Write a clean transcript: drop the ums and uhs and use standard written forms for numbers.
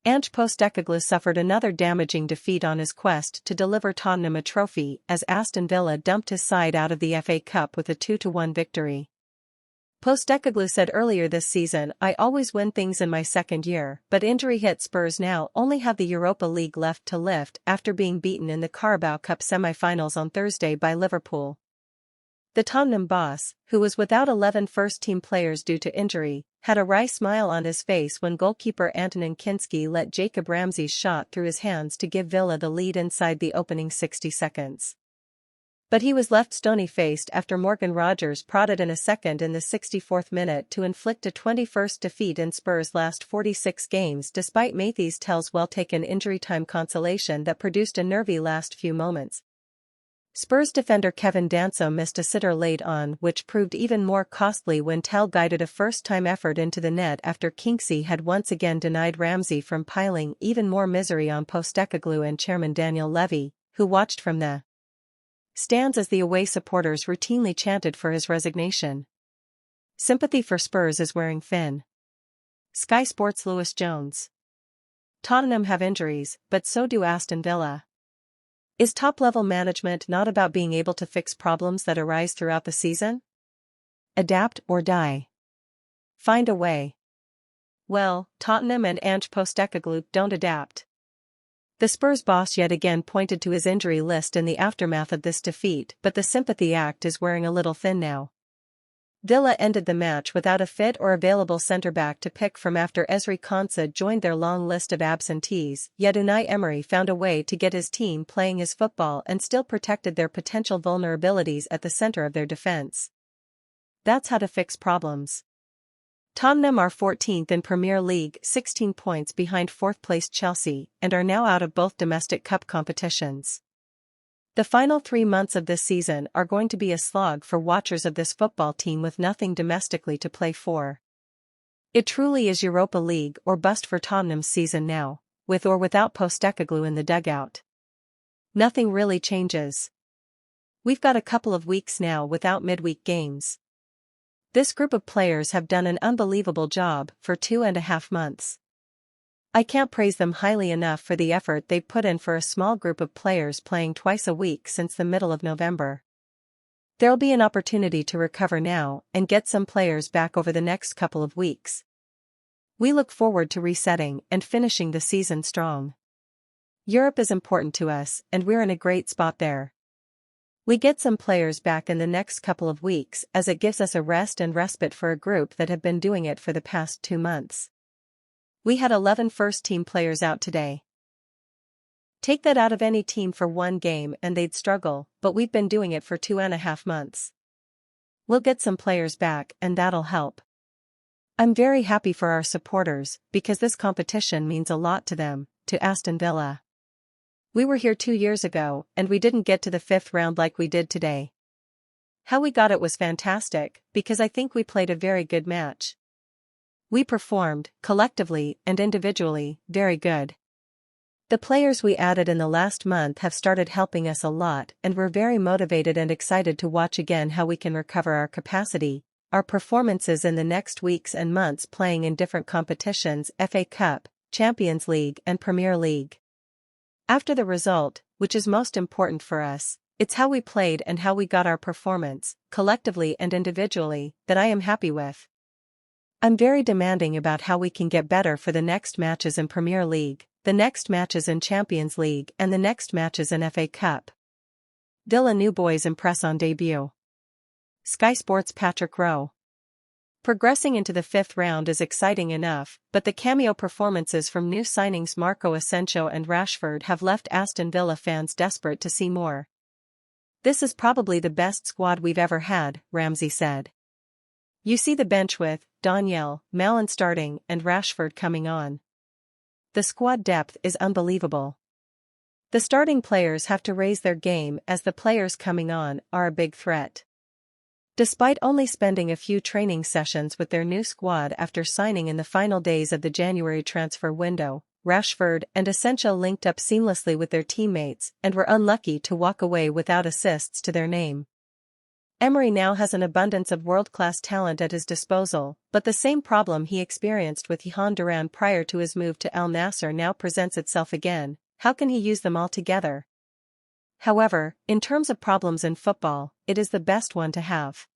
Ange Postecoglou suffered another damaging defeat on his quest to deliver Tottenham a trophy as Aston Villa dumped his side out of the FA Cup with a 2-1 victory. Postecoglou said earlier this season, "I always win things in my second year, but injury-hit Spurs now only have the Europa League left to lift after being beaten in the Carabao Cup semi-finals on Thursday by Liverpool." The Tottenham boss, who was without 11 first-team players due to injury, had a wry smile on his face when goalkeeper Antonin Kinski let Jacob Ramsey's shot through his hands to give Villa the lead inside the opening 60 seconds. But he was left stony-faced after Morgan Rogers prodded in a second in the 64th minute to inflict a 21st defeat in Spurs' last 46 games despite Matthijs Tel's well-taken injury-time consolation that produced a nervy last few moments. Spurs defender Kevin Danso missed a sitter late on, which proved even more costly when Tel guided a first-time effort into the net after Kinksy had once again denied Ramsey from piling even more misery on Postecoglou and chairman Daniel Levy, who watched from the stands as the away supporters routinely chanted for his resignation. Sympathy for Spurs is wearing thin. Sky Sports' Lewis Jones. Tottenham have injuries, but so do Aston Villa. Is top-level management not about being able to fix problems that arise throughout the season? Adapt or die. Find a way. Well, Tottenham and Ange Postecoglou don't adapt. The Spurs boss yet again pointed to his injury list in the aftermath of this defeat, but the sympathy act is wearing a little thin now. Villa ended the match without a fit or available centre-back to pick from after Ezri Konsa joined their long list of absentees, yet Unai Emery found a way to get his team playing his football and still protected their potential vulnerabilities at the centre of their defence. That's how to fix problems. Tottenham are 14th in Premier League, 16 points behind 4th-placed Chelsea, and are now out of both domestic cup competitions. The final 3 months of this season are going to be a slog for watchers of this football team with nothing domestically to play for. It truly is Europa League or bust for Tottenham's season now, with or without Postecoglou in the dugout. Nothing really changes. We've got a couple of weeks now without midweek games. This group of players have done an unbelievable job for 2.5 months. I can't praise them highly enough for the effort they've put in for a small group of players playing twice a week since the middle of November. There'll be an opportunity to recover now and get some players back over the next couple of weeks. We look forward to resetting and finishing the season strong. Europe is important to us, and we're in a great spot there. We get some players back in the next couple of weeks as it gives us a rest and respite for a group that have been doing it for the past 2 months. We had 11 first-team players out today. Take that out of any team for one game and they'd struggle, but we've been doing it for 2.5 months. We'll get some players back and that'll help. I'm very happy for our supporters because this competition means a lot to them, to Aston Villa. We were here 2 years ago and we didn't get to the 5th round like we did today. How we got it was fantastic because I think we played a very good match. We performed, collectively and individually, very good. The players we added in the last month have started helping us a lot and we're very motivated and excited to watch again how we can recover our capacity, our performances in the next weeks and months playing in different competitions, FA Cup, Champions League and Premier League. After the result, which is most important for us, it's how we played and how we got our performance, collectively and individually, that I am happy with. I'm very demanding about how we can get better for the next matches in Premier League, the next matches in Champions League and the next matches in FA Cup. Villa new boys impress on debut. Sky Sports' Patrick Rowe. Progressing into the 5th round is exciting enough, but the cameo performances from new signings Marco Asensio and Rashford have left Aston Villa fans desperate to see more. This is probably the best squad we've ever had, Ramsey said. You see the bench with Daniel, Malen starting and Rashford coming on. The squad depth is unbelievable. The starting players have to raise their game as the players coming on are a big threat. Despite only spending a few training sessions with their new squad after signing in the final days of the January transfer window, Rashford and Asensio linked up seamlessly with their teammates and were unlucky to walk away without assists to their name. Emery now has an abundance of world-class talent at his disposal, but the same problem he experienced with Johan Duran prior to his move to Al Nassr now presents itself again. How can he use them all together? However, in terms of problems in football, it is the best one to have.